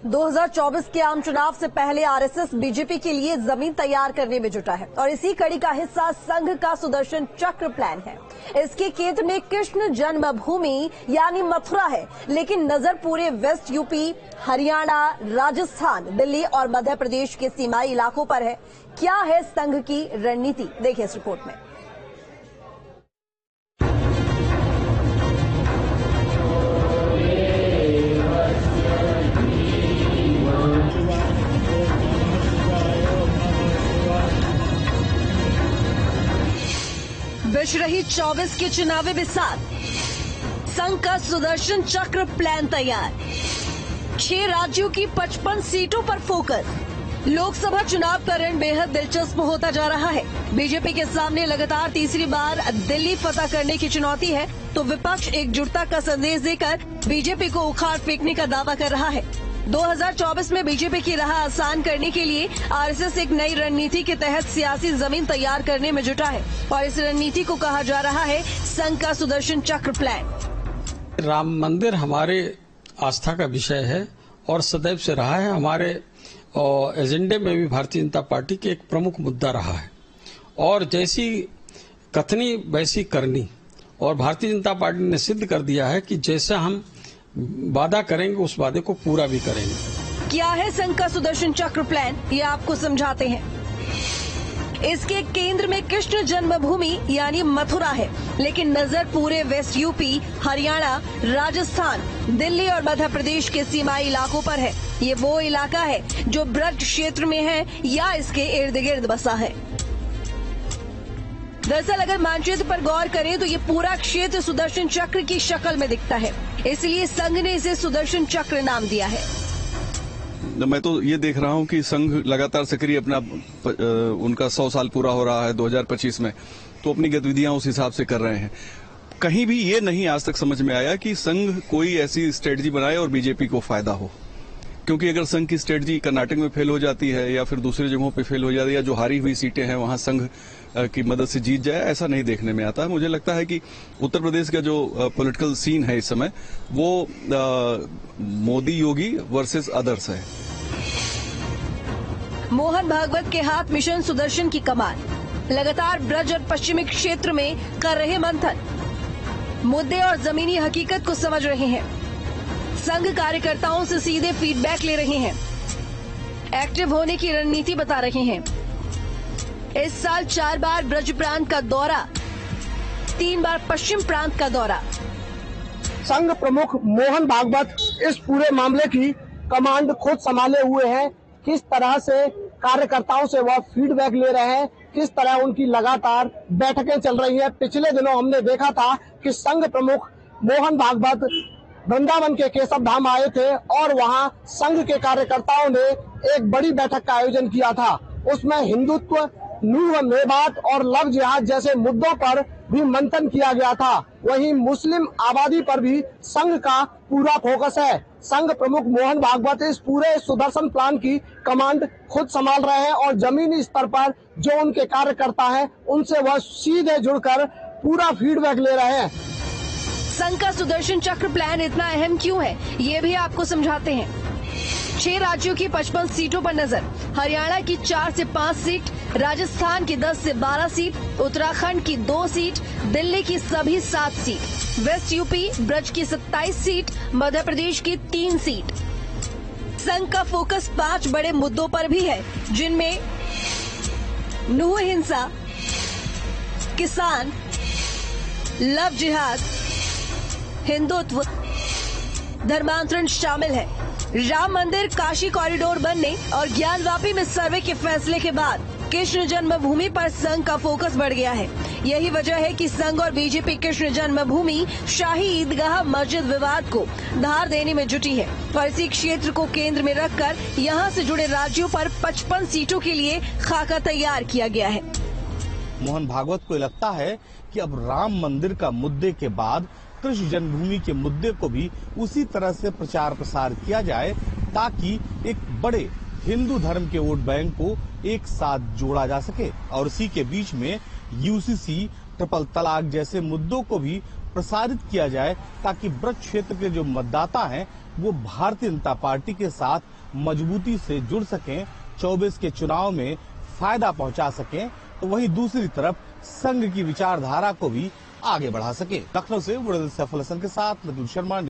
2024 के आम चुनाव से पहले आरएसएस बीजेपी के लिए जमीन तैयार करने में जुटा है और इसी कड़ी का हिस्सा संघ का सुदर्शन चक्र प्लान है। इसके केंद्र में कृष्ण जन्मभूमि यानी मथुरा है, लेकिन नजर पूरे वेस्ट यूपी, हरियाणा, राजस्थान, दिल्ली और मध्य प्रदेश के सीमाई इलाकों पर है। क्या है संघ की रणनीति, देखिए इस रिपोर्ट में। विश रही 24 के चुनावी बिसात, संघ का सुदर्शन चक्र प्लान तैयार। 6 राज्यों की 55 सीटों पर फोकस। लोकसभा चुनाव का रण बेहद दिलचस्प होता जा रहा है। बीजेपी के सामने लगातार तीसरी बार दिल्ली फतह करने की चुनौती है, तो विपक्ष एकजुटता का संदेश देकर बीजेपी को उखाड़ फेंकने का दावा कर रहा है। 2024 में बीजेपी की राह आसान करने के लिए आरएसएस एक नई रणनीति के तहत सियासी जमीन तैयार करने में जुटा है और इस रणनीति को कहा जा रहा है संघ का सुदर्शन चक्र प्लान। राम मंदिर हमारे आस्था का विषय है और सदैव से रहा है। हमारे एजेंडे में भी भारतीय जनता पार्टी के एक प्रमुख मुद्दा रहा है और जैसी कथनी वैसी करनी, और भारतीय जनता पार्टी ने सिद्ध कर दिया है कि जैसा हम वादा करेंगे उस वादे को पूरा भी करेंगे। क्या है संघ का सुदर्शन चक्र प्लान, ये आपको समझाते हैं। इसके केंद्र में कृष्ण जन्मभूमि यानी मथुरा है, लेकिन नजर पूरे वेस्ट यूपी, हरियाणा, राजस्थान, दिल्ली और मध्य प्रदेश के सीमाई इलाकों पर है। ये वो इलाका है जो ब्रज क्षेत्र में है या इसके इर्द गिर्द बसा है। दरअसल अगर मानचित्र पर गौर करें तो ये पूरा क्षेत्र सुदर्शन चक्र की शक्ल में दिखता है, इसलिए संघ ने इसे सुदर्शन चक्र नाम दिया है। मैं तो ये देख रहा हूँ कि संघ लगातार सक्रिय अपना उनका 100 साल पूरा हो रहा है 2025 में, तो अपनी गतिविधियां उस हिसाब से कर रहे हैं। कहीं भी ये नहीं आज तक समझ में आया कि संघ कोई ऐसी स्ट्रेटजी बनाए और बीजेपी को फायदा हो, क्योंकि अगर संघ की स्ट्रेटजी कर्नाटक में फेल हो जाती है या फिर दूसरी जगहों पे फेल हो जाती है या जो हारी हुई सीटें हैं वहां संघ की मदद से जीत जाए, ऐसा नहीं देखने में आता है। मुझे लगता है कि उत्तर प्रदेश का जो पॉलिटिकल सीन है इस समय वो मोदी योगी वर्सेस अदर्स है। मोहन भागवत के हाथ मिशन सुदर्शन की कमान, लगातार ब्रज और पश्चिमी क्षेत्र में कर रहे मंथन, मुद्दे और जमीनी हकीकत को समझ रहे हैं। संघ कार्यकर्ताओं से सीधे फीडबैक ले रहे हैं, एक्टिव होने की रणनीति बता रहे हैं। इस साल 4 बार ब्रज प्रांत का दौरा, 3 बार पश्चिम प्रांत का दौरा। संघ प्रमुख मोहन भागवत इस पूरे मामले की कमांड खुद संभाले हुए हैं। किस तरह से कार्यकर्ताओं से वह फीडबैक ले रहे हैं, किस तरह उनकी लगातार बैठकें चल रही हैं। पिछले दिनों हमने देखा था कि संघ प्रमुख मोहन भागवत वृंदावन के केशव धाम आए थे और वहां संघ के कार्यकर्ताओं ने एक बड़ी बैठक का आयोजन किया था। उसमें हिंदुत्व, नूह मेवात और लव जिहाद जैसे मुद्दों पर भी मंथन किया गया था। वहीं मुस्लिम आबादी पर भी संघ का पूरा फोकस है। संघ प्रमुख मोहन भागवत इस पूरे सुदर्शन प्लान की कमांड खुद संभाल रहे हैं और जमीनी स्तर पर जो उनके कार्यकर्ता हैं उनसे वह सीधे जुड़कर पूरा फीडबैक ले रहे हैं। संघ का सुदर्शन चक्र प्लान इतना अहम क्यों है, ये भी आपको समझाते हैं। 6 राज्यों की 55 सीटों पर नजर। हरियाणा की 4 से 5 सीट, राजस्थान की 10 से 12 सीट, उत्तराखंड की 2 सीट, दिल्ली की सभी 7 सीट, वेस्ट यूपी ब्रज की 27 सीट, मध्य प्रदेश की 3 सीट। संघ का फोकस 5 बड़े मुद्दों पर भी है, जिनमें नूह हिंसा, किसान, लव जिहाद, हिंदुत्व, धर्मांतरण शामिल है। राम मंदिर, काशी कॉरिडोर बनने और ज्ञानवापी में सर्वे के फैसले के बाद कृष्ण जन्मभूमि पर संघ का फोकस बढ़ गया है। यही वजह है कि संघ और बीजेपी कृष्ण जन्मभूमि शाही ईदगाह मस्जिद विवाद को धार देने में जुटी है और इसी क्षेत्र को केंद्र में रखकर यहां से जुड़े राज्यों पर 55 सीटों के लिए खाका तैयार किया गया है। मोहन भागवत को लगता है कि अब राम मंदिर का मुद्दे के बाद कृष्ण जन्मभूमि के मुद्दे को भी उसी तरह से प्रचार प्रसार किया जाए ताकि एक बड़े हिंदू धर्म के वोट बैंक को एक साथ जोड़ा जा सके और इसी के बीच में यूसीसी, ट्रिपल तलाक जैसे मुद्दों को भी प्रसारित किया जाए ताकि ब्रज क्षेत्र के जो मतदाता हैं वो भारतीय जनता पार्टी के साथ मजबूती से जुड़ सकें, 24 के चुनाव में फायदा पहुंचा सकें, तो वहीं दूसरी तरफ संघ की विचारधारा को भी आगे बढ़ा सके। लखनऊ से सैफुल हसन के साथ नदीम शर्मा।